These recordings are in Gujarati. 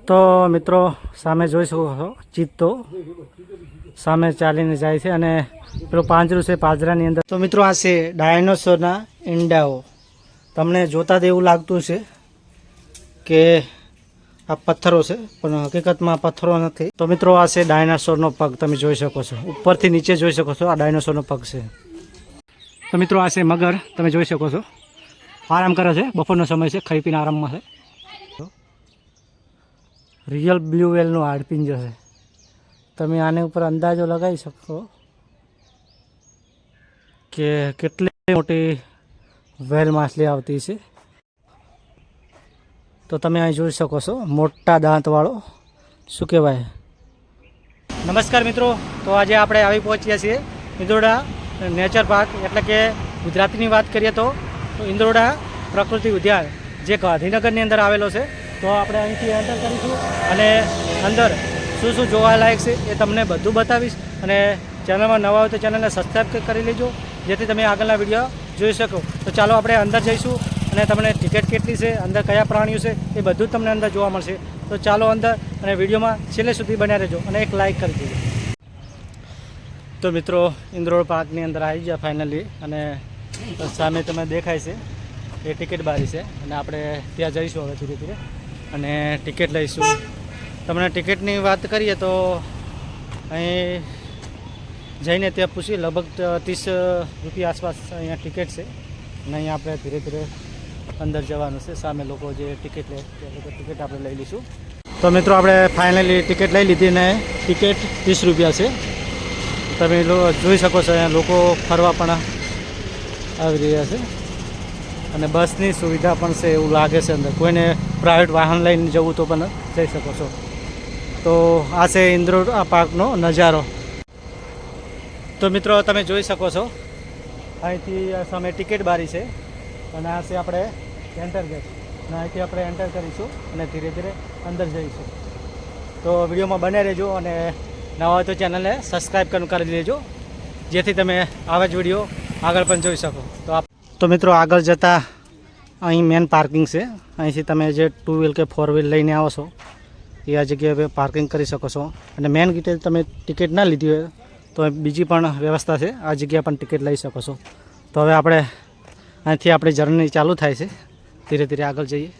તો મિત્રો સામે જોઈ શકો છો ચિત્તો સામે ચાલીને જાય છે અને પેલું પાંજરું છે પાંજરાની અંદર. તો મિત્રો આ છે ડાયનોસોરના ઈંડાઓ. તમને જોતા જ એવું લાગતું છે કે આ પથ્થરો છે પણ હકીકતમાં પથ્થરો નથી. તો મિત્રો આ છે ડાયનાસોરનો પગ. તમે જોઈ શકો છો ઉપરથી નીચે જોઈ શકો છો આ ડાયનાસોરનો પગ છે. તો મિત્રો આ છે મગર. તમે જોઈ શકો છો આરામ કરે છે. બપોરનો સમય છે, ખાઈ પીને આરામમાં છે. રિયલ બ્લુ વેલનું હાડપિંજર છે. તમે આને ઉપર અંદાજો લગાવી શકો કે કેટલી મોટી વેલ માછલી આવતી છે. તો તમે અહીં જોઈ શકો છો મોટા દાંતવાળો શું કહેવાય. નમસ્કાર મિત્રો, તો આજે આપણે આવી પહોંચ્યા છીએ ઇન્દ્રોડા નેચર પાર્ક, એટલે કે ગુજરાતીની વાત કરીએ તો ઇન્દ્રોડા પ્રકૃતિ ઉદ્યાન જે ગાંધીનગરની અંદર આવેલો છે. તો આપણે અહીંથી એન્ટર કરીશું અને અંદર શું શું જોવાલાયક છે એ તમને બધું બતાવીશ. અને ચેનલમાં નવા હોય તો ચેનલને સબસ્ક્રાઈબ કરી લેજો જેથી તમે આગળના વિડીયો જોઈ શકો. તો ચાલો આપણે અંદર જઈશું અને તમને ટિકિટ કેટલી છે, અંદર કયા પ્રાણીઓ છે એ બધું જ તમને અંદર જોવા મળશે. તો ચાલો અંદર અને વિડીયોમાં છેલ્લે સુધી બન્યા રહેજો અને એક લાઇક કરી દેજો. તો મિત્રો ઇન્દ્રોડા પાર્કની અંદર આવી ગયા ફાઇનલી અને સામે તમે દેખાય છે એ ટિકિટ બારી છે અને આપણે ત્યાં જઈશું હવે ધીરે ધીરે અને ટિકિટ લઈશું. તમને ટિકિટની વાત કરીએ તો અહીં જઈને ત્યાં પૂછી લગભગ 30 રૂપિયા આસપાસ અહીંયા ટિકિટ છે અને અહીંયા આપણે ધીરે ધીરે અંદર જવાનું છે. સામે લોકો જે ટિકિટ લે તે લોકો ટિકિટ આપણે લઈ લઈશું. તો મિત્રો આપણે ફાઇનલી ટિકિટ લઈ લીધી ને ટિકિટ 30 રૂપિયા છે. તમે જોઈ શકો છો અહીંયા લોકો ફરવા પણ આવી રહ્યા છે અને બસની સુવિધા પણ છે એવું લાગે છે. અંદર કોઈને પ્રાઇવેટ વાહન લઈને જવું તો પણ જઈ શકો છો. તો આ છે ઇન્દ્રોડા પાર્કનો નજારો. તો મિત્રો તમે જોઈ શકો છો અહીંથી સામે ટિકિટ બારી છે અને આ છે આપણે એન્ટર ગેટ અને અહીંથી આપણે એન્ટર કરીશું અને ધીરે ધીરે અંદર જઈશું. તો વિડીયોમાં બને રહેજો અને નવા હોય તો ચેનલને સબસ્ક્રાઈબ કરી લેજો જેથી તમે આવા જ વિડીયો આગળ પણ જોઈ શકો. તો મિત્રો આગળ જતાં અહીં મેન પાર્કિંગ છે. અહીંથી તમે જે 2 વ્હીલ કે 4 વ્હીલ લઈને આવો છો એ આ જગ્યાએ પાર્કિંગ કરી શકો છો. અને મેન ગેટે તમે ટિકિટ ના લીધી હોય તો બીજી પણ વ્યવસ્થા છે, આ જગ્યા પણ ટિકિટ લઈ શકો છો. તો હવે આપણે અહીંથી આપણી જર્ની ચાલુ થાય છે, ધીરે ધીરે આગળ જઈએ.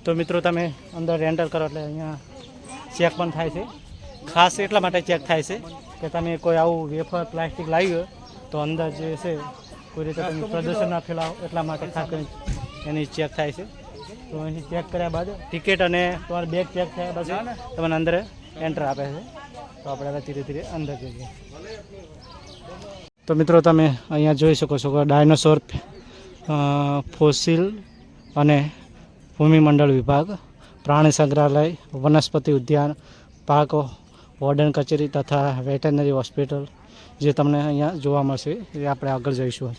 તો મિત્રો તમે અંદર એન્ટર કરો એટલે અહીંયા ચેક પણ થાય છે. ખાસ એટલા માટે ચેક થાય છે કે તમે કોઈ આવું વેફર પ્લાસ્ટિક લાવી હોય તો અંદર જે છે કોઈ રીતે તમે પ્રદૂષણ ના ફેલાવો એટલા માટે ખાસ કરીને એની ચેક થાય છે. તો અહીંથી ચેક કર્યા બાદ ટિકિટ અને તમારી બેગ ચેક થયા પછી તમને અંદર એન્ટર આપે છે. તો આપણે હવે ધીરે ધીરે અંદર જઈએ. તો મિત્રો તમે અહીંયા જોઈ શકો છો કે ડાયનોસોર ફોસિલ અને ભૂમિમંડળ વિભાગ, પ્રાણી સંગ્રહાલય, વનસ્પતિ ઉદ્યાન, પાર્ક વોર્ડન કચેરી તથા વેટરનરી હોસ્પિટલ જે તમને અહીંયા જોવા મળશે એ આપણે આગળ જઈશું.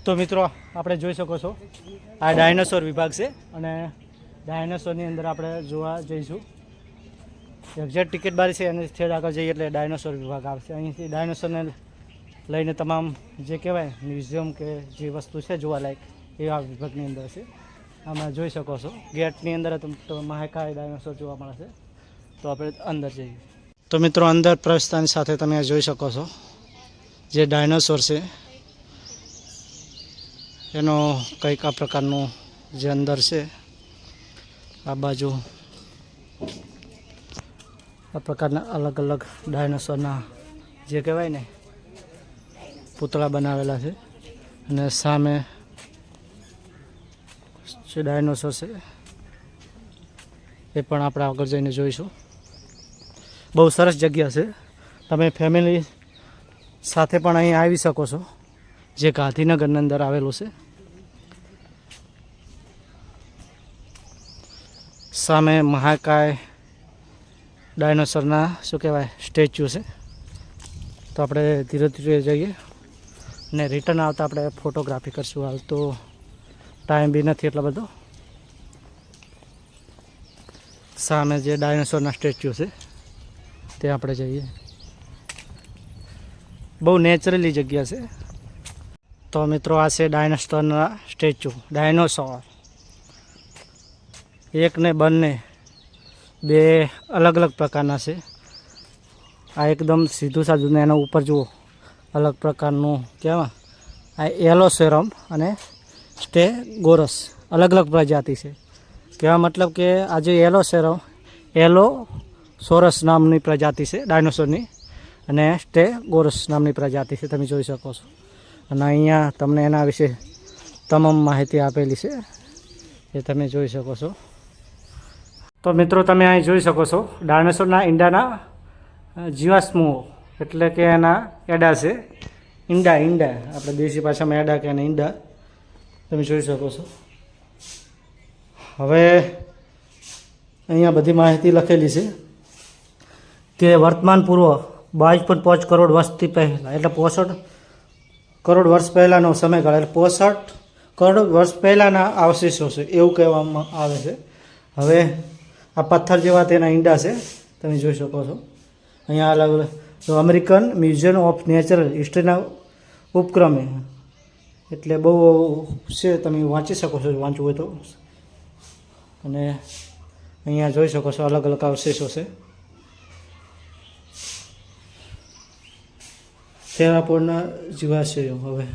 તો મિત્રો આપણે જોઈ શકો છો આ ડાયનોસોર વિભાગ છે અને ડાયનોસોરની અંદર આપણે જોવા જઈશું. એક્ઝેક્ટ ટિકિટ બારી છે અને સ્થળ આગળ જઈએ એટલે ડાયનોસોર વિભાગ આવશે. અહીંથી ડાયનોસોરને લઈને તમામ જે કહેવાય મ્યુઝિયમ કે જે વસ્તુ છે જોવાલાયક એ આ વિભાગની અંદર છે. આમાં જોઈ શકો છો ગેટની અંદર તો મહાકાય ડાયનોસોર જોવા મળે છે. તો આપણે અંદર જઈએ. તો મિત્રો અંદર પ્રવેશતાની સાથે તમે જોઈ શકો છો જે ડાયનોસોર છે એનો કંઈક આ પ્રકારનું જે અંદર છે. આ બાજુ આ પ્રકારના અલગ અલગ ડાયનોસોરના જે કહેવાય ને પૂતળા બનાવેલા છે અને સામે જે ડાયનોસોર છે એ પણ આપણે આગળ જઈને જોઈશું. બહુ સરસ જગ્યા છે. તમે ફેમિલી સાથે પણ અહીં આવી શકો છો જે ગાંધીનગરની અંદર આવેલું છે. સામે મહાકાય ડાયનોસોરના શું કહેવાય સ્ટેચ્યુ છે. તો આપણે ધીરે ધીરે જઈએ ને રિટર્ન આવતા આપણે ફોટોગ્રાફી કરશું. હાલ તો ટાઈમ બી નથી એટલો બધો. સામે જે ડાયનોસોરના સ્ટેચ્યુ છે તે આપણે જઈએ. બહુ નેચરલી જગ્યા છે. તો મિત્રો આ છે ડાયનોસોરના સ્ટેચ્યુ. ડાયનોસોર એક ને બંને બે અલગ અલગ પ્રકારના છે. આ એકદમ સીધું સાધું ને એના ઉપર જુઓ અલગ પ્રકારનું કહેવાય. આ એલોસેરમ અને સ્ટેગોરસ અલગ અલગ પ્રજાતિ છે. કહેવા મતલબ કે આ જે એલોસોરસ નામની પ્રજાતિ છે ડાયનોસોરની, અને સ્ટેગોરસ નામની પ્રજાતિ છે, તમે જોઈ શકો છો. અને અહીંયા તમને એના વિશે તમામ માહિતી આપેલી છે, એ તમે જોઈ શકો છો. તો મિત્રો તમે અહીં જોઈ શકો છો ડાયનોસોરના ઈંડાના જીવાશ્મો, એટલે કે એના એડા છે. ઈંડા આપણે દેશી ભાષામાં એડા કે એને ઈંડા, તમે જોઈ શકો છો. હવે અહીંયા બધી માહિતી લખેલી છે કે વર્તમાન પૂર્વ 22.5 કરોડ વર્ષથી પહેલાં, એટલે 65 કરોડ વર્ષ પહેલાંનો સમયગાળો, એટલે 65 કરોડ વર્ષ પહેલાંના અવશેષો છે એવું કહેવામાં આવે છે. હવે આ પથ્થર જેવા તેના ઈંડા છે, તમે જોઈ શકો છો. અહીંયા અલગ અલગ અમેરિકન મ્યુઝિયમ ઓફ નેચરલ હિસ્ટ્રીના ઉપક્રમે, એટલે બહુ છે, તમે વાંચી શકો છો વાંચવું હોય તો. અને અહીંયા જોઈ શકો છો અલગ અલગ અવશેષો છે. થેરાપોડના જીવાશયો. હવે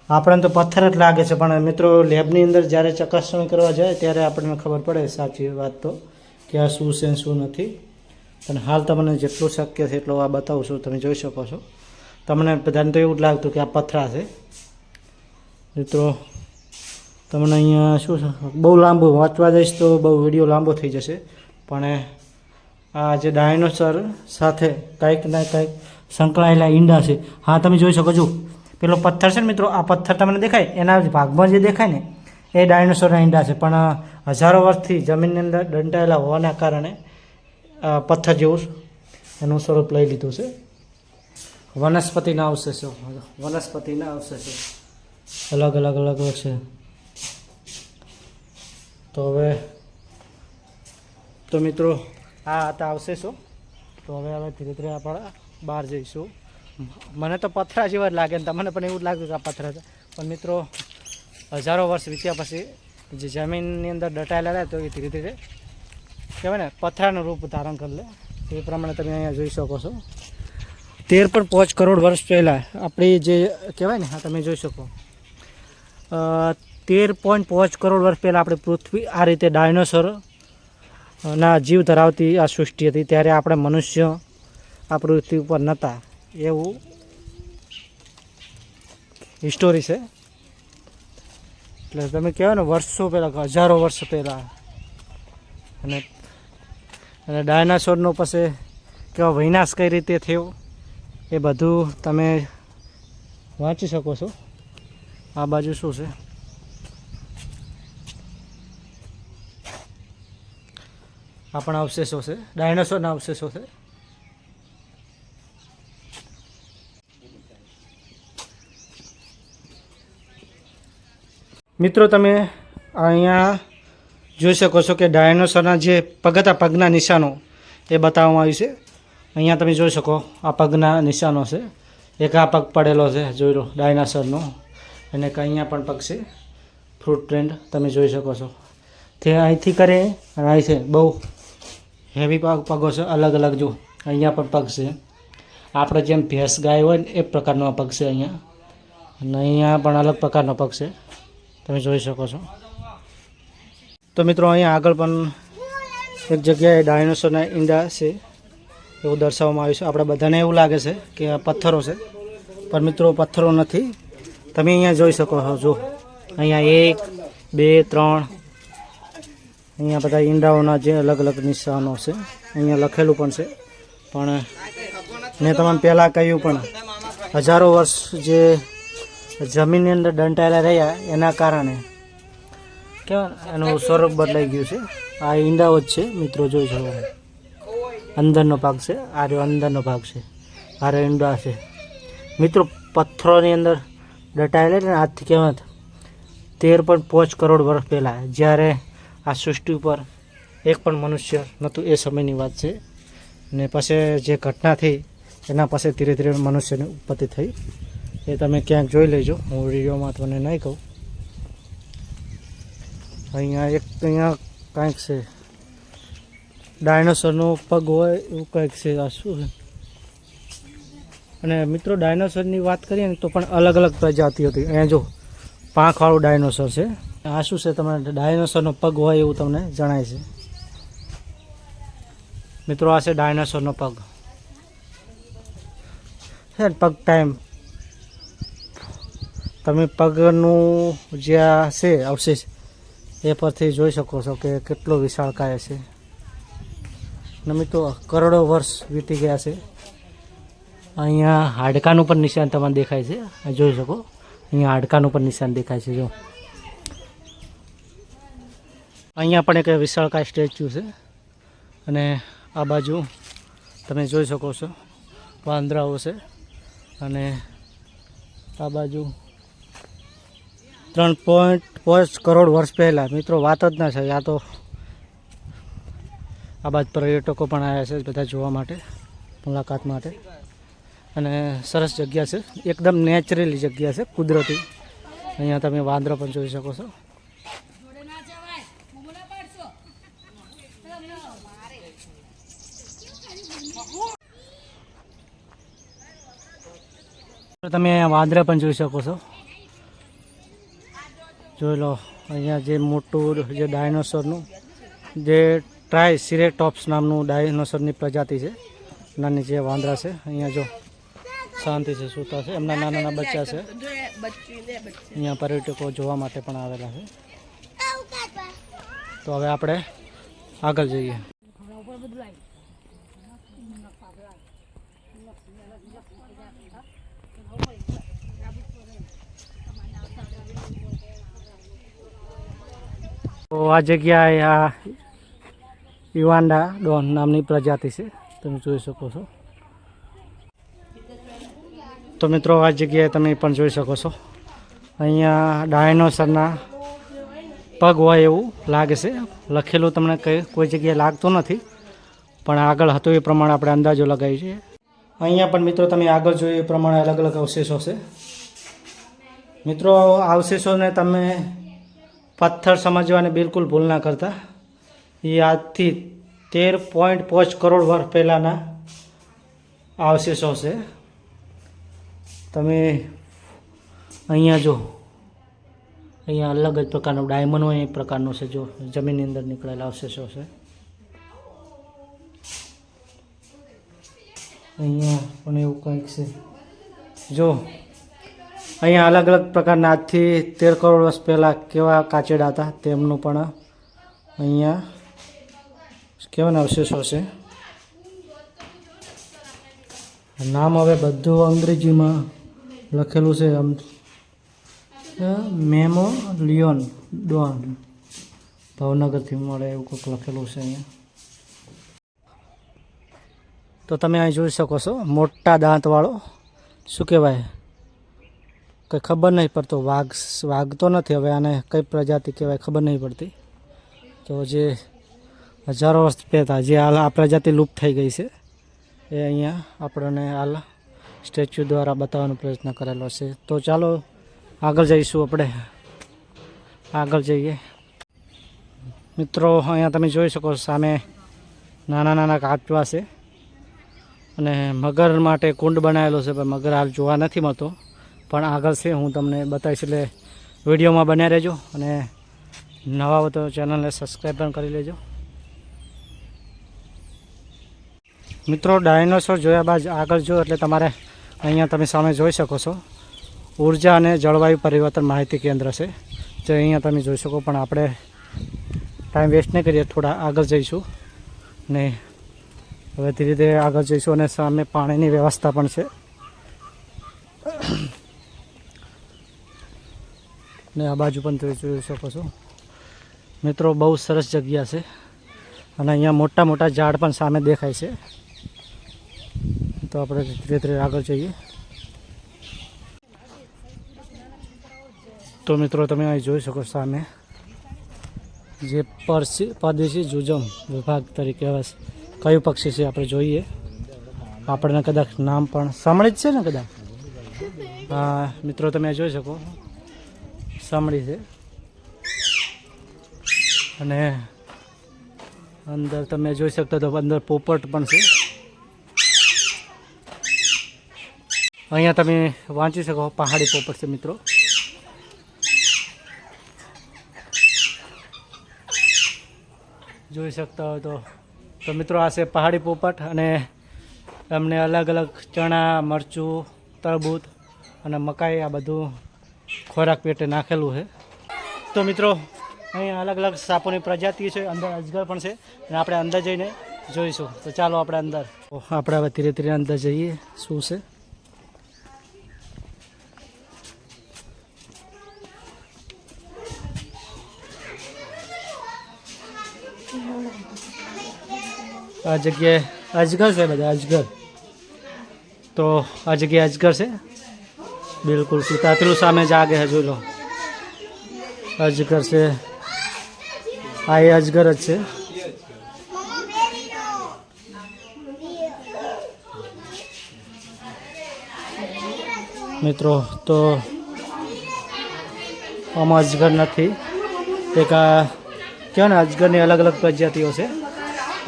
આપણને તો પથ્થર જ લાગે છે, પણ મિત્રો લેબની અંદર જ્યારે ચકાસણી કરવા જાય ત્યારે આપણને ખબર પડે સાચી વાત તો કે આ શું છે શું નથી. અને હાલ તમને જેટલું શક્ય છે એટલું આ બતાવું છું, તમે જોઈ શકો છો. તમને બધાને તો એવું જ લાગતું કે આ પથરા છે. મિત્રો તમને અહીંયા શું છે, બહુ લાંબુ વાંચવા જઈશ તો બહુ વિડીયો લાંબો થઈ જશે, પણ આ જે ડાયનોસર સાથે કંઈક ના કંઈક સંકળાયેલા ઈંડા છે. હા, તમે જોઈ શકો છો પેલો પથ્થર છે ને મિત્રો, આ પથ્થર તમને દેખાય એના ભાગમાં જે દેખાય ને એ ડાયનોસરના ઈંડા છે, પણ હજારો વર્ષથી જમીનની અંદર દંટાયેલા હોવાના કારણે પથ્થર જેવું એનું સ્વરૂપ લઈ લીધું છે. વનસ્પતિના અવશેષો અલગ અલગ છે. તો હવે તો મિત્રો આ હતા અવશેષો. તો હવે ધીરે ધીરે આપણે બહાર જઈશું. મને તો પથરા જેવા જ લાગે ને તમને પણ એવું જ લાગ્યું કે આ પથરા છે, પણ મિત્રો હજારો વર્ષ વીત્યા પછી જે જમીનની અંદર દટાયેલા રહે તો એ ધીરે ધીરે કહેવાય ને પથરાનું રૂપ ધારણ કરી લે. એ પ્રમાણે તમે અહીંયા જોઈ શકો છો. 13.5 કરોડ વર્ષ પહેલાં આપણી જે કહેવાય ને, હા તમે જોઈ શકો 13.5 કરોડ વર્ષ પહેલાં આપણી પૃથ્વી આ રીતે ડાયનોસરના જીવ ધરાવતી આ સૃષ્ટિ હતી. ત્યારે આપણે મનુષ્ય આ પૃથ્વી ઉપર નહોતા એવું હિસ્ટોરી છે. એટલે તમે કહેવાય ને વર્ષો પહેલાં, હજારો વર્ષ પહેલાં. અને ડાયનાસોરનો પછી કેવો વિનાશ કઈ રીતે થયો એ બધું તમે વાંચી શકો છો. આ બાજુ શું છે, આપણા અવશેષો છે, ડાયનાસોરના અવશેષો છે. મિત્રો તમે અહીંયા જોઈ શકો છો કે ડાયનોસરના જે પગના નિશાનો એ બતાવવામાં આવ્યું છે. અહીંયા તમે જોઈ શકો આ પગના નિશાનો છે. એક આ પગ પડેલો છે, જોઈ લો ડાયનાસોરનો, અને અહીંયા પણ પગ છે, ફ્રૂટ પ્રિન્ટ તમે જોઈ શકો છો. તે અહીંથી કરે અને અહીં છે બહુ હેવી પગો છે, અલગ અલગ. જો અહીંયા પણ પગ છે, આપણે જેમ ભેંસ ગાય હોય ને એ પ્રકારનો પગ છે અહીંયા, અને અહીંયા પણ અલગ પ્રકારનો પગ છે, તમે જોઈ શકો છો. તો મિત્રો અહીંયા આગળ પણ એક જગ્યાએ ડાયનોસરના ઈંડા છે એવું દર્શાવવામાં આવ્યું છે. આપણે બધાને એવું લાગે છે કે આ પથ્થરો છે, પણ મિત્રો પથ્થરો નથી. તમે અહીંયા જોઈ શકો છો. જો અહીંયા 1 2 3 અહીંયા બધા ઈંડાઓના જે અલગ અલગ નિશાનો છે, અહીંયા લખેલું પણ છે. પણ મેં તમને પહેલાં કહ્યું પણ હજારો વર્ષ જે જમીનની અંદર દંટાયેલા રહ્યા એના કારણે કેવા એનું સ્વરૂપ બદલાઈ ગયું છે. આ ઈંડાઓ જ છે મિત્રો, જોઈ શકો. અંદરનો ભાગ છે, આ રહ્યો અંદરનો ભાગ છે, આ રહ્યો ઈંડા છે. મિત્રો પથ્થરોની અંદર દટાયેલા ને આજથી કહેવાત 13.5 કરોડ વર્ષ પહેલાં, જ્યારે આ સૃષ્ટિ ઉપર એક પણ મનુષ્ય નહોતું એ સમયની વાત છે. ને પછી જે ઘટના થઈ એના પછી ધીરે ધીરે મનુષ્યની ઉત્પત્તિ થઈ. એ તમે ક્યાંક જોઈ લેજો, હું વિડીયોમાં તમને નહીં કહું. અહીંયા કાંઈક છે, ડાયનોસરનો પગ હોય એવું કંઈક છે. આ શું છે? અને મિત્રો ડાયનોસરની વાત કરીએ ને તો પણ અલગ અલગ પ્રજાતિ હતી. અહીંયા જો પાંખવાળું ડાયનોસર છે. આ શું છે? તમને ડાયનોસરનો પગ હોય એવું તમને જણાય છે. મિત્રો આ છે ડાયનોસરનો પગ છે. પગ ટાઈમ તમે પગનું જે આ છે અવશેષ એ પરથી જોઈ શકો છો કે કેટલો વિશાળકાય છે. ને મિત્રો કરોડો વર્ષ વીતી ગયા છે. અહીંયા હાડકાનું પણ નિશાન તમને દેખાય છે. જોઈ શકો અહીંયા હાડકાનું પણ નિશાન દેખાય છે. જો અહીંયા પણ એક વિશાળકાય સ્ટેચ્યુ છે. અને આ બાજુ તમે જોઈ શકો છો વાંદરાઓ છે. અને આ બાજુ 3.5 કરોડ વર્ષ પહેલાં મિત્રો વાત જ ના છે. આ તો આ બાજુ પર્યટકો પણ આવ્યા છે બધા જોવા માટે, મુલાકાત માટે. અને સરસ જગ્યા છે, એકદમ નેચરલી જગ્યા છે, કુદરતી. અહીંયા તમે વાંદરો પણ જોઈ શકો છો. તમે અહીંયા વાંદરા પણ જોઈ શકો છો. જોઈ લો અહીંયા જે મોટું જે ડાયનોસરનું જે ટ્રાયસિરેટોપ્સ નામનું ડાયનોસરની પ્રજાતિ છે. નાની જે વાંદરા છે અહીંયા જો શાંતિ છે, સૂતા છે. એમના નાના નાના બચ્ચા છે. અહીંયા પર્યટકો જોવા માટે પણ આવેલા છે. તો હવે આપણે આગળ જઈએ. તો આ જગ્યાએ આ ઇવાન્ડા ડોન નામની પ્રજાતિ છે, તમે જોઈ શકો છો. તો મિત્રો આ જગ્યાએ તમે પણ જોઈ શકો છો. અહીંયા ડાયનોસરના પગ હોય એવું લાગે છે. લખેલું તમને કોઈ જગ્યાએ લાગતું નથી, પણ આગળ હતું એ પ્રમાણે આપણે અંદાજો લગાવી છે. અહીંયા પણ મિત્રો તમે આગળ જોયું એ પ્રમાણે અલગ અલગ અવશેષો છે. મિત્રો અવશેષોને તમે પથ્થર સમજવાને બિલકુલ ભૂલ ના કરતા. એ આજથી 13.5 કરોડ વર્ષ પહેલાંના અવશેષો છે. તમે અહીંયા જો અહીંયા અલગ જ પ્રકારનો ડાયમંડ હોય એ પ્રકારનો છે. જો જમીનની અંદર નીકળેલા અવશેષો છે. અહીંયા પણ એવું કંઈક છે. જો અહીંયા અલગ અલગ પ્રકારના આજથી 13 કરોડ વર્ષ પહેલાં કેવા કાચેડા હતા તેમનું પણ અહીંયા કેવાના અવશેષો છે. નામ હવે બધું અંગ્રેજીમાં લખેલું છે. મેમોલિયન ડોન ભાવનગરથી મળે એવું કંઈક લખેલું છે અહીંયા. તો તમે અહીં જોઈ શકો છો મોટા દાંતવાળો શું કહેવાય કંઈ ખબર નહીં પડતો વાઘ તો નથી. હવે આને કઈ પ્રજાતિ કહેવાય ખબર નહીં પડતી. તો જે હજારો વર્ષ પહેલાં જે હાલ આ પ્રજાતિ લુપ્ત થઈ ગઈ છે એ અહીંયા આપણને હાલ સ્ટેચ્યુ દ્વારા બતાવવાનો પ્રયત્ન કરેલો છે. તો ચાલો આગળ જઈશું. આપણે આગળ જઈએ. મિત્રો અહીંયા તમે જોઈ શકો સામે નાના નાના કાચવા છે. અને મગર માટે કુંડ બનાવેલો છે, પણ મગર હાલ જોવા નથી મળતો. પણ આગળ છે, હું તમને બતાવીશ. એટલે વિડીયોમાં બન્યા રહેજો. અને નવા હોય તો ચેનલને સબસ્ક્રાઈબ પણ કરી લેજો. મિત્રો ડાયનોસોર જોયા બાદ આગળ જો એટલે તમારે અહીંયા તમે સામે જોઈ શકો છો ઉર્જા અને જળવાયુ પરિવર્તન માહિતી કેન્દ્ર છે, જે અહીંયા તમે જોઈ શકો. પણ આપણે ટાઈમ વેસ્ટ નહીં કરીએ, થોડા આગળ જઈશું. ને હવે ધીરે ધીરે આગળ જઈશું. અને સામે પાણીની વ્યવસ્થા પણ છે. ને આ બાજુ પણ તમે જોઈ શકો છો. મિત્રો બહુ સરસ જગ્યા છે. અને અહીંયા મોટા મોટા ઝાડ પણ સામે દેખાય છે. તો આપણે ધીરે ધીરે આગળ જઈએ. તો મિત્રો તમે અહીં જોઈ શકો સામે જે પરદેશી જુજમ વિભાગ તરીકે કયું પક્ષી છે આપણે જોઈએ. આપણને કદાચ નામ પણ સાંભળી જ છે ને કદાચ. હા મિત્રો તમે જોઈ શકો સાંભળી છે. અને અંદર તમે જોઈ શકતા તો અંદર પોપટ પણ છે. અહીંયા તમે વાંચી શકો પહાડી પોપટ છે મિત્રો. જોઈ શકતા હોય તો મિત્રો આ છે પહાડી પોપટ અને એમને અલગ અલગ ચણા, મરચું, તરબૂચ અને મકાઈ આ બધું ખોરાક પેટે નાખેલું છે. તો મિત્રો અહીંયા અલગ અલગ સાપોની પ્રજાતિ છે, અંદર અજગર પણ છે અને આપણે અંદર જઈને જોઈશું. તો ચાલો આપણે અંદર, આપણે હવે ધીરે ધીરે અંદર જઈએ. શું છે આ જગ્યાએ અજગર છે, બધા અજગર. તો આ જગ્યાએ અજગર છે બિલકુલ સીતા, પેલું સામે જાગે છે જોઈ લો, અજગર છે. આ એ અજગર જ છે. મિત્રો તો આમાં અજગર નથી, એક આ કહેવાય ને અજગરની અલગ અલગ પ્રજાતિઓ છે.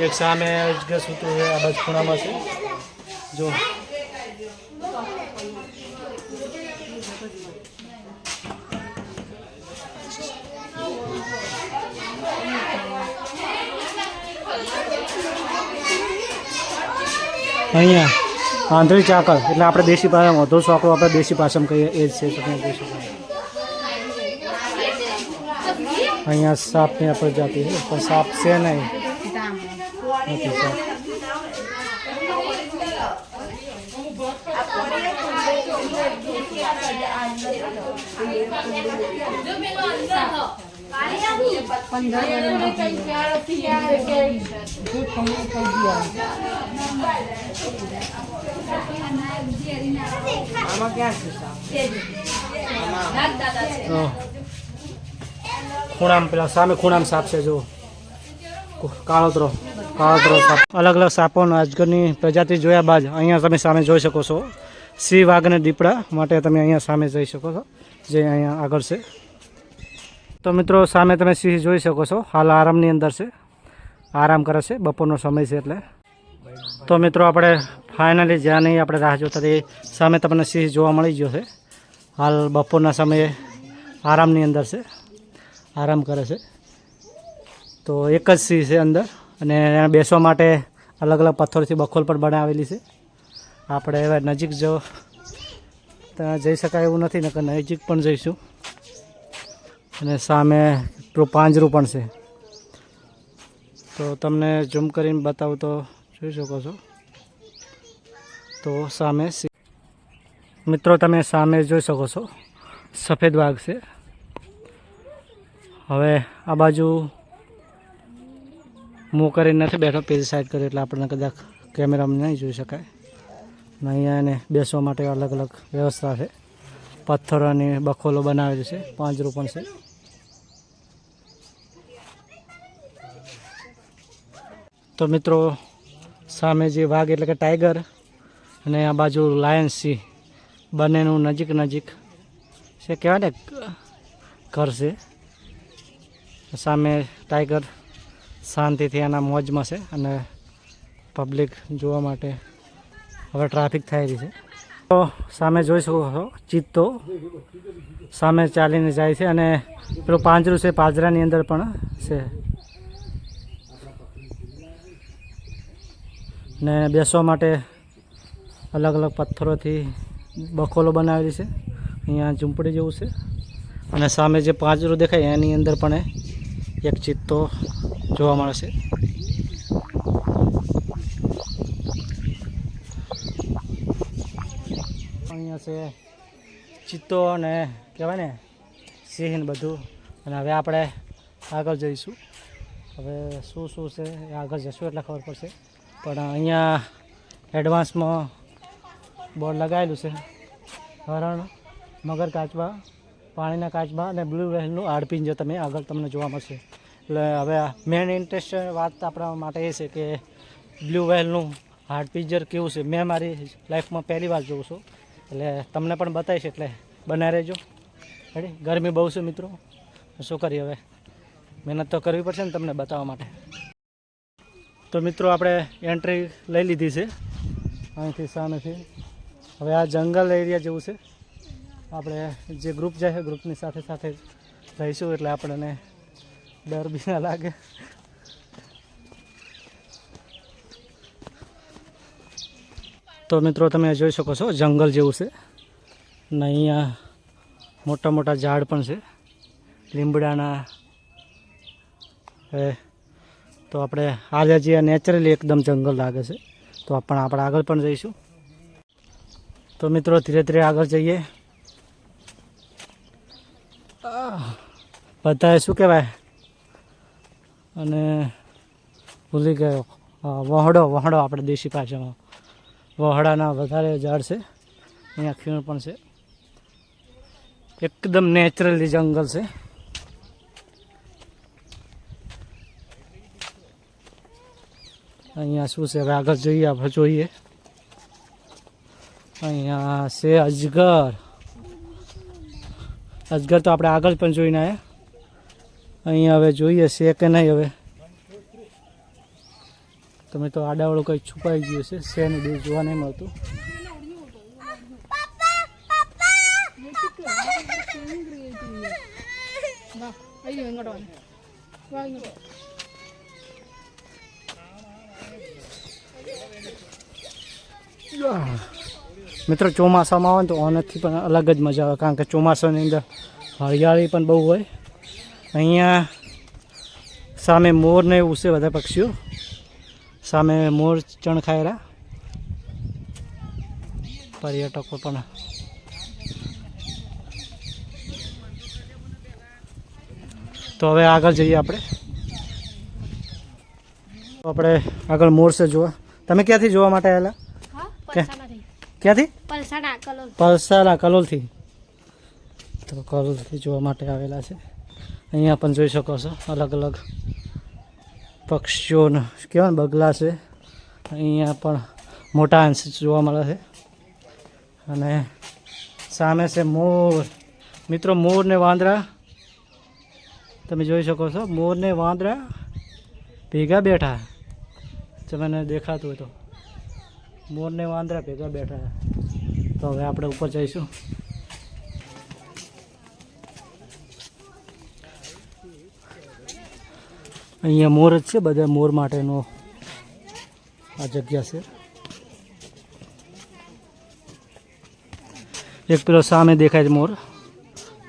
એક સામે અજગર સૂતું છે, આ બાજુ ખૂણામાં છે જો. અહીંયા આંધળી ચાકળ એટલે આપણે દેશી ભાષામાં વધુ સાંકળો આપણે દેશી ભાષામાં કહીએ એ જ છે. તમે જોઈ શકો અહીંયા સાપની આ પ્રજાતિ છે, પણ સાપ છે નહીં, નથી સાપ. ખૂણામાં પેલા સામે ખૂણામાં સાપ છે જો, કાળોતરો સાપ. અલગ અલગ સાપોના અજગરની પ્રજાતિ જોયા બાદ અહીંયા તમે સામે જોઈ શકો છો સિંહ, વાઘ અને દીપડા માટે તમે અહીંયા સામે જોઈ શકો છો, જે અહીંયા આગળ છે. તો મિત્રો સામે તમે સિંહ જોઈ શકો છો, હાલ આરામની અંદર છે, આરામ કરે છે, બપોરનો સમય છે એટલે. તો મિત્રો આપણે ફાઇનલી જ્યાં નહીં આપણે રાહ જોતા એ સામે તમને સિંહ જોવા મળી ગયો છે. હાલ બપોરના સમયે આરામની અંદર છે, આરામ કરે છે. તો એક જ સિંહ છે અંદર અને એને બેસવા માટે અલગ અલગ પથ્થરથી બખોલ પણ બનાવેલી છે. આપણે હવે નજીક જો ત્યાં જઈ શકાય એવું નથી, નકર નજીક પણ જઈશું. અને સામે પેલું પાંજરું પણ છે, તો તમને ઝૂમ કરીને બતાવું તો જોઈ શકો છો. તો સામે મિત્રો તમે સામે જોઈ શકો છો સફેદ વાઘ છે. હવે આ બાજુ મું કરીને નથી બેઠો, પેલી સાઈડ કરી એટલે આપણને કદાચ કેમેરામાં નહીં જોઈ શકાય. અને અહીંયા એને બેસવા માટે અલગ અલગ વ્યવસ્થા છે, પથ્થરોની બખોલો બનાવેલી છે, પાંજરું પણ છે. તો મિત્રો સામે જે વાઘ એટલે કે ટાઈગર અને આ બાજુ લાયન સિંહ બંનેનું નજીક નજીક છે, કહેવાય ને ઘર છે. સામે ટાઈગર શાંતિથી એના મોજમાં છે અને પબ્લિક જોવા માટે હવે ટ્રાફિક થઈ રહી છે. તો સામે જોઈ શકો છો ચિત્તો સામે ચાલીને જાય છે અને પેલું પાંજરું છે, પાંજરાની અંદર પણ છે. ને બેસવા માટે અલગ અલગ પથ્થરોથી બખોલો બનાવેલી છે. અહીંયા ઝૂંપડી જેવું છે અને સામે જે પાંજરું દેખાય એની અંદર પણ એક ચિત્તો જોવા મળે છે. અહીંયા છે ચિત્તો અને કહેવાય ને સિંહ ને બધું. અને હવે આપણે આગળ જઈશું. હવે શું શું છે એ આગળ જશું એટલે ખબર પડશે. પણ અહીંયા એડવાન્સમાં બોર્ડ લગાવેલું છે, હરણ, મગર કાચબા, પાણીના કાચબા અને બ્લુ વ્હેલનું હાડપિંજર તમે આગળ તમને જોવા મળશે. એટલે હવે મેન ઇન્ટરેસ્ટ વાત આપણા માટે એ છે કે બ્લુ વ્હેલનું હાડપિંજર કેવું છે. મેં મારી લાઈફમાં પહેલી વાર જોઉં છું, એટલે તમને પણ બતાવીશ, એટલે બનાવી રહેજો. રેડી. ગરમી બહુ છે મિત્રો, શું કરીએ હવે, મહેનત તો કરવી પડશે ને તમને બતાવવા માટે. તો મિત્રો આપણે એન્ટ્રી લઈ લીધી છે અહીંથી સામેથી. હવે આ જંગલ એરિયા જેવું છે. આપણે જે ગ્રુપ જાય છે ગ્રુપની સાથે સાથે રહીશું એટલે આપણને ડર બી ના લાગે. તો મિત્રો તમે જોઈ શકો છો જંગલ જેવું છે ને અહીંયા મોટા મોટા ઝાડ પણ છે લીમડાના. તો આપણે આજે જે નેચરલી એકદમ જંગલ લાગે છે. તો આપણે આગળ પણ જઈશું. તો મિત્રો ધીરે ધીરે આગળ જઈએ. બધાએ શું કહેવાય અને ભૂલી ગયો વહોડો આપણે દેશી ભાષામાં વહોડાના વધારે ઝાડ છે. અહીંયા ખીણ પણ છે. એકદમ નેચરલી જંગલ છે. અહીંયા શું છે હવે આગળ જોઈએ આપણે જોઈએ. અહીંયા છે અજગર તો આપણે આગળ પણ જોઈને આવ્યા. અહીંયા હવે જોઈએ છે કે નહીં. હવે તમે તો આડાવાળું કંઈ છુપાઈ ગયું છે ને બે જોવા નહીં મળતું. મિત્રો ચોમાસામાં આવે ને તો આનાથી પણ અલગ જ મજા આવે કારણ કે ચોમાસાની અંદર હરિયાળી પણ બહુ હોય. અહીંયા સામે મોર ને એવું છે બધા પક્ષીઓ. સામે મોર ચણખાયેલા પર્યટકો પણ. તો હવે આગળ જઈએ આપણે આગળ મોર છે જોવા. તમે ક્યાંથી જોવા માટે આવેલા? ક્યાંથી? પલસાણા કલોલથી. તો કલોલથી જોવા માટે આવેલા છે. અહીંયા પણ જોઈ શકો છો અલગ અલગ પક્ષીઓને કહેવાય ને બગલા છે. અહીંયા પણ મોટા અંશ જોવા મળે છે. અને સામે છે મોર. મિત્રો મોર ને વાંદરા તમે જોઈ શકો છો. મોર ને વાંદરા ભેગા બેઠા. તમને દેખાતું હોય તો મોર ને વાંદરા ભેગા બેઠા. તો હવે આપણે ઉપર જઈશું. અહીંયા મોર જ છે. બધા મોર માટેનો આ જગ્યા છે. એક પેલો સામે દેખાય છે મોર,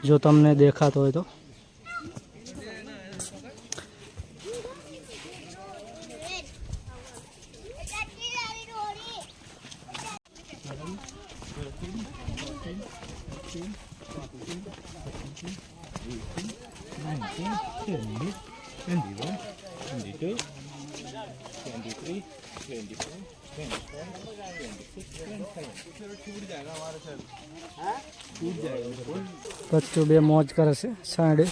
જો તમને દેખાતો હોય તો. બચ્ચો બે મોજ કરે છે સાંડે.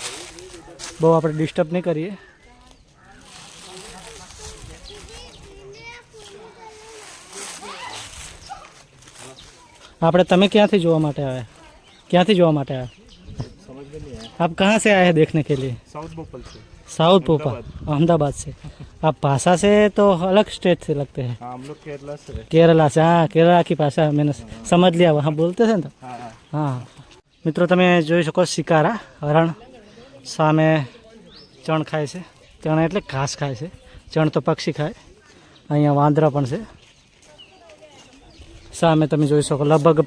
બહુ આપણે ડિસ્ટર્બ નહીં કરીએ. આપણે તમે ક્યાંથી જોવા માટે આવ્યા? ક્યાંથી જોવા માટે આવ્યા? आप कहाँ से आए हैं देखने के लिए? साउथ भोपाल अहमदाबाद से. आप भाषा से तो अलग स्टेट से लगते हैं. हम लोग केरला से. केरला से. हाँ, केरला की भाषा मैंने समझ लिया. वहाँ बोलते थे ना. हाँ મિત્રો તમે જોઈ શકો શિકારા હરણ સામે ચણ ખાય છે. ચણ એટલે ઘાસ ખાય છે. ચણ તો પક્ષી ખાય. અહીંયા વાંદરા પણ છે. સામે તમે જોઈ શકો લગભગ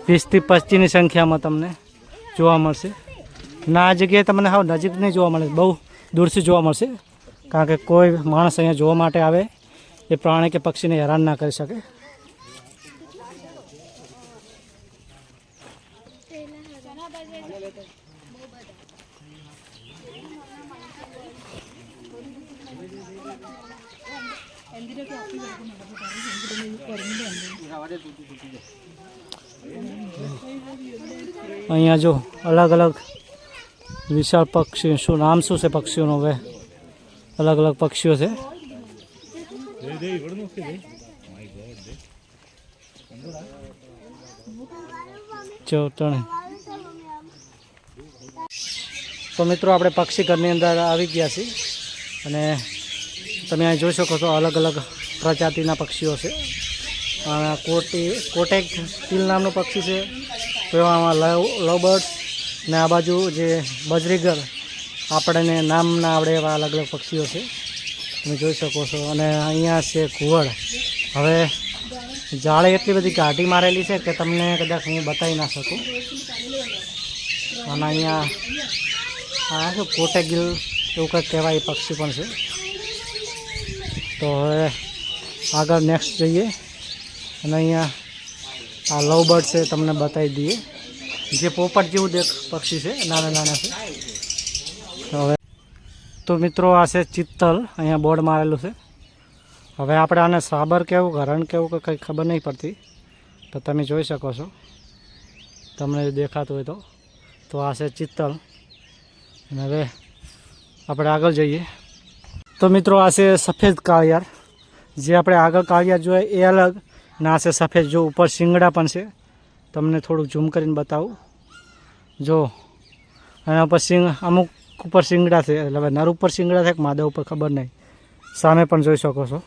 20થી 25ની સંખ્યામાં તમને જોવા મળશે. ના આ જગ્યાએ તમને હાવ નજીક નહીં જોવા મળે, બહુ દૂરથી જોવા મળશે. કારણ કે કોઈ માણસ અહીંયા જોવા માટે આવે એ પ્રાણી કે પક્ષીને હેરાન ના કરી શકે. અહીંયા જો અલગ અલગ વિશાળ પક્ષી, શું નામ શું છે પક્ષીઓનું? હવે અલગ અલગ પક્ષીઓ છે. ચોટણી. તો મિત્રો આપણે પક્ષી ઘરની અંદર આવી ગયા છીએ અને તમે અહીં જોઈ શકો છો અલગ અલગ પ્રજાતિના પક્ષીઓ છે. કોટેક ટીલ નામનું પક્ષી છે, તો આમાં લવબર્ડ ને આ બાજુ જે બજરીગર આપણને નામ ના આવડે એવા અલગ અલગ પક્ષીઓ છે, તમે જોઈ શકો છો. અને અહીંયા છે ઘુવડ. હવે જાળે એટલી બધી કાઢી મારેલી છે કે તમને કદાચ હું બતાવી ના શકું. અને અહીંયા આ શું કોટેગિલ એવું કંઈક કહેવાય એ પક્ષી પણ છે. તો હવે આગળ નેક્સ્ટ જઈએ અને અહીંયા આ લવબર્ડ છે તમને બતાવી દઈએ, જે પોપટ જેવું પક્ષી છે, નાના નાના છે. હવે તો મિત્રો આ છે ચિત્તલ, અહીંયા બોર્ડ મારેલું છે. હવે આપણે આને સાબર કેવું હરણ કેવું કે કંઈ ખબર નહીં પડતી, તો તમે જોઈ શકો છો, તમને દેખાતું હોય તો આ છે ચિત્તલ. અને હવે આપણે આગળ જઈએ તો મિત્રો આ છે સફેદ કાળિયાર. જે આપણે આગળ કાળિયાર જોઈએ એ અલગ, ને આ છે સફેદ. જો ઉપર શિંગડા પણ છે, તમને થોડુંક ઝૂમ કરીને બતાવું. જો એના ઉપર અમુક ઉપર શિંગડા છે, એટલે હવે નર ઉપર શિંગડા છે કે માદા ઉપર ખબર નહીં. સામે પણ જોઈ શકો છો,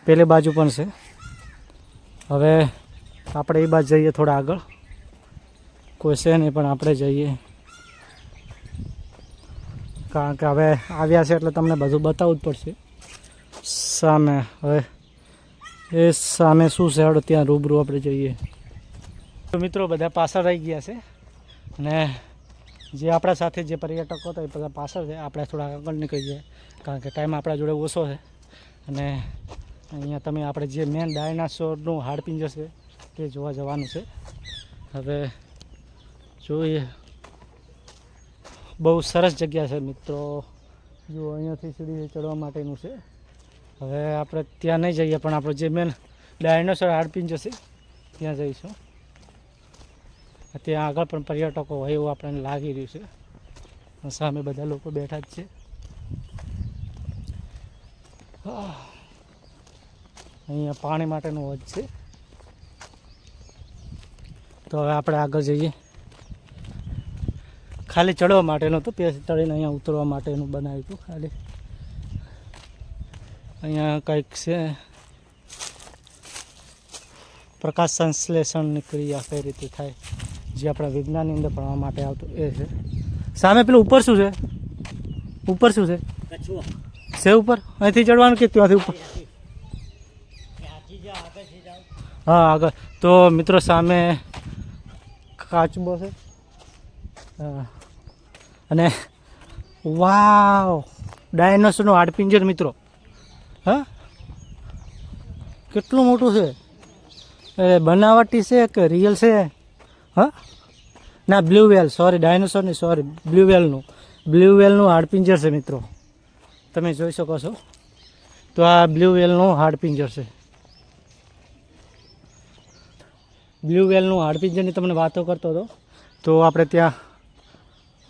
પેલી બાજુ પણ છે. હવે આપણે એ બાજુ જઈએ, થોડા આગળ કોઈ છે નહીં, પણ આપણે જઈએ, કારણ કે હવે આવ્યા છે એટલે તમને બધું બતાવવું જ પડશે. સામે હવે એ સામે શું છે, હળો ત્યાં રૂબરૂ આપણે જઈએ. તો મિત્રો બધા પાછળ રહી ગયા છે, અને જે આપણા સાથે જે પર્યટકો હતા એ બધા પાછળ છે. આપણે થોડા આગળ નીકળી જાય, કારણ કે ટાઈમ આપણા જોડે ઓછો છે. અને અહીંયા તમે આપણે જે મેન ડાયનાસોરનું હાડપિંજર છે તે જોવા જવાનું છે. હવે જોઈએ, બહુ સરસ જગ્યા છે મિત્રો. જો અહીંયાથી સીડી ચડવા માટેનું છે. હવે આપણે ત્યાં નહીં જઈએ, પણ આપણે જે મેન ડાયનાસોર હાડપિંજર છે ત્યાં જઈશું. ત્યાં આગળ પણ પર્યટકો હોય એવું આપણને લાગી રહ્યું છે. સામે બધા લોકો બેઠા જ છે. અહીંયા પાણી માટેનું વધ છે. તો હવે આપણે આગળ જઈએ. ખાલી ચડવા માટેનું હતું, પછી ચડીને અહીંયા ઉતરવા માટેનું બનાવ્યું હતું ખાલી. અહીંયા કંઈક છે પ્રકાશ સંશ્લેષણની ક્રિયા કઈ રીતે થાય, જે આપણા વિજ્ઞાનની અંદર ભણવા માટે આવતું એ છે. સામે પેલું ઉપર શું છે? ઉપર શું છે? છે ઉપર? અહીંથી ચડવાનું કે ત્યાંથી ઉપર? હા આગળ. તો મિત્રો સામે કાચબો છે. હા, અને વાવ, ડાયનોસરનું હાડપિંજર મિત્રો. હા, કેટલું મોટું છે! એ બનાવટી છે કે રિયલ છે? હા ના, બ્લુ વેલ, સોરી, ડાયનોસોરની સોરી, બ્લુ વેલનું હાડપિંજર છે મિત્રો. તમે જોઈ શકો છો. તો આ બ્લુ વેલનું હાડપિંજર છે. બ્લુ વેલનું હાડપિંજરની તમને વાતો કરતો હતો, તો આપણે ત્યાં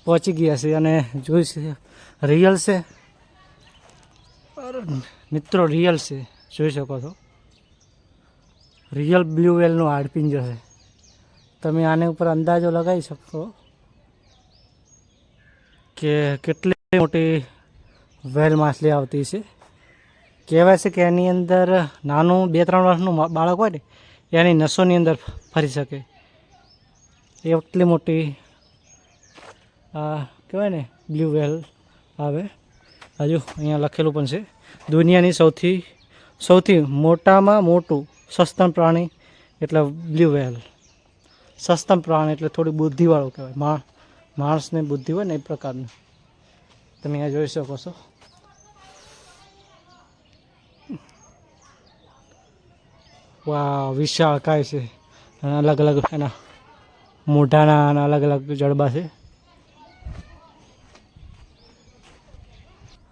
પહોંચી ગયા છીએ અને જોઈ રિયલ છે મિત્રો, રિયલ છે, જોઈ શકો છો. રિયલ બ્લુ વેલનું હાડપિંજર છે. તમે આને ઉપર અંદાજો લગાવી શકો કે કેટલી મોટી વેલ માછલી આવતી છે. કહેવાય છે કે એની અંદર નાનું 2-3 વર્ષનું બાળક હોય ને એની નસોની અંદર ફરી શકે, એટલી મોટી કહેવાય ને બ્લુ વેલ આવે. હજુ અહીંયા લખેલું પણ છે, દુનિયાની સૌથી મોટામાં મોટું સસ્તન પ્રાણી એટલે બ્લુ વેલ. સસ્તન પ્રાણી એટલે થોડી બુદ્ધિવાળું કહેવાય, માણસને બુદ્ધિ હોય ને એ પ્રકારનું. તમે અહીંયા જોઈ શકો છો. વાહ, વિશાળ કાય છે. અલગ અલગ એના મોઢાના અને અલગ અલગ જડબા છે.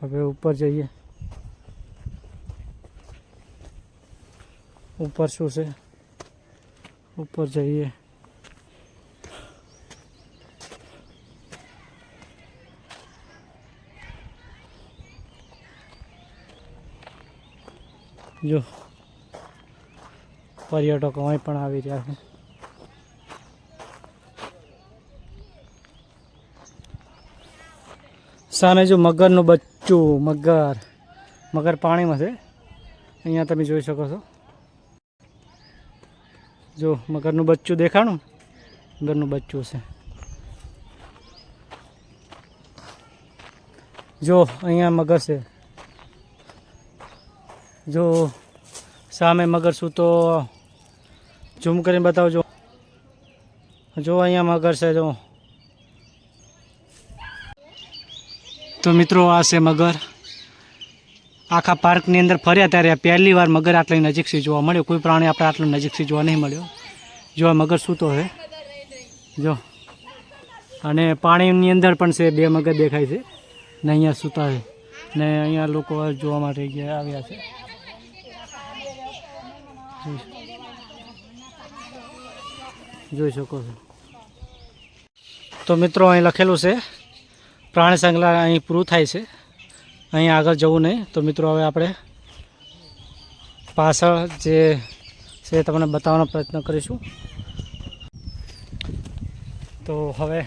હવે ઉપર જઈએ. ઉપર શું છે? ઉપર જઈએ. જો પર્યટકો અહીં પણ આવી રહ્યા છે. સામે જો મગરનું બચ્ચું, મગર પાણીમાં છે. અહીંયા તમે જોઈ શકો છો, જો મગરનું બચ્ચું દેખાણું, મગરનું બચ્ચું છે. જો અહીંયા મગર છે, જો સામે મગર સૂતો, ઝૂમ કરીને બતાવજો. જો અહીંયા મગર છે. જો તો મિત્રો આ છે મગર. આખા પાર્કની અંદર ફર્યા ત્યારે પહેલી વાર મગર આટલી નજીકથી જોવા મળ્યો. કોઈ પ્રાણી આપણે આટલું નજીકથી જોવા નહીં મળ્યો. જો આ મગર સૂતો છે, જો. અને પાણીની અંદર પણ છે, 2 મગર દેખાય છે ને અહીંયા સૂતા છે ને અહીંયા લોકો જોવા માટે આવ્યા છે. જોઈ શકો છો. તો મિત્રો અહીં લખેલું છે પ્રાણી સંગ્રહાલય અહીં પૂરું થાય છે, અહીં આગળ જવું નહીં. તો મિત્રો હવે આપણે પાછળ જે છે તમને બતાવવાનો પ્રયત્ન કરીશું. તો હવે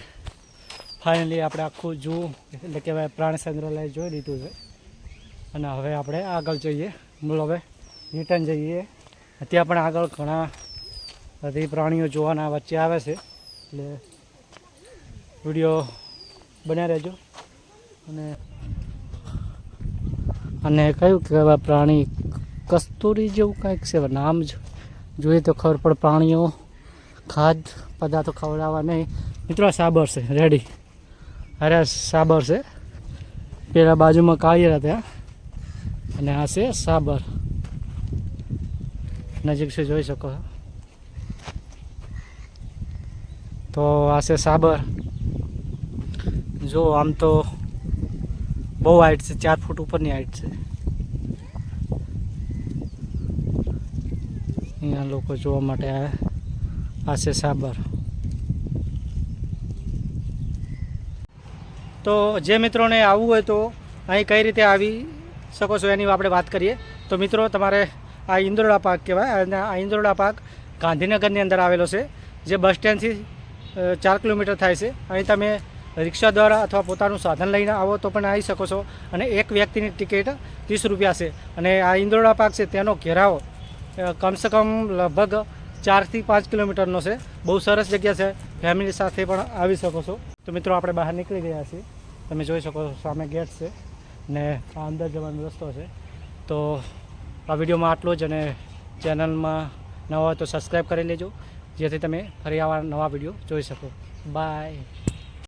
ફાઇનલી આપણે આખું ઝૂ એટલે કે પ્રાણી સંગ્રહાલય જોઈ લીધું છે અને હવે આપણે આગળ જઈએ. બોલો હવે રિટર્ન જઈએ. ત્યાં પણ આગળ ઘણા બધી પ્રાણીઓ જોવાના વચ્ચે આવે છે, એટલે વિડીયો બન્યા રહેજો. અને કયું કહેવાય પ્રાણી, કસ્તુરી જેવું કંઈક છે નામ, જોઈએ તો ખબર પડે. પ્રાણીઓ ખાદ્ય પદાર્થો ખવડાવવા નહીં. મિત્રો આ સાબર છે, રેડી. અરે સાબર છે, પેલા બાજુમાં કાળિયા ત્યાં, અને આ છે સાબર. નજીકથી જોઈ શકો છો. તો આ છે સાબર. જો આમ તો બહુ હાઈટ છે, 4 ફૂટ ઉપરની હાઈટ છે. અહીંયા લોકો જોવા માટે આવ્યા. આ છે સાબર. તો જે મિત્રોને આવવું હોય તો અહીં કઈ રીતે આવી શકો છો એની આપણે વાત કરીએ. તો મિત્રો તમારે આ ઇન્દ્રોડા પાર્ક કહેવાય, અને આ ઇન્દ્રોડા પાર્ક ગાંધીનગરની અંદર આવેલો છે, જે બસ સ્ટેન્ડથી 4 કિલોમીટર થાય છે. અહીં તમે રિક્ષા દ્વારા અથવા પોતાનું સાધન લઈને આવો તો પણ આવી શકો છો. અને એક વ્યક્તિની ટિકિટ 30 રૂપિયા છે. અને આ ઇન્દ્રોડા પાર્ક છે તેનો ઘેરાવ કમસે કમ લગભગ 4 થી 5 કિલોમીટરનો છે. બહુ સરસ જગ્યા છે, ફેમિલી સાથે પણ આવી શકો છો. તો મિત્રો આપણે બહાર નીકળી ગયા છીએ, તમે જોઈ શકો છો સામે ગેટ છે ને આ અંદર જવાનો રસ્તો છે. તો આ વિડીયોમાં આટલું જ, અને ચેનલમાં નવા હોય તો સબસ્ક્રાઈબ કરી લેજો, જેથી તમે ફરી આવા નવા વિડીયો જોઈ શકો. બાય.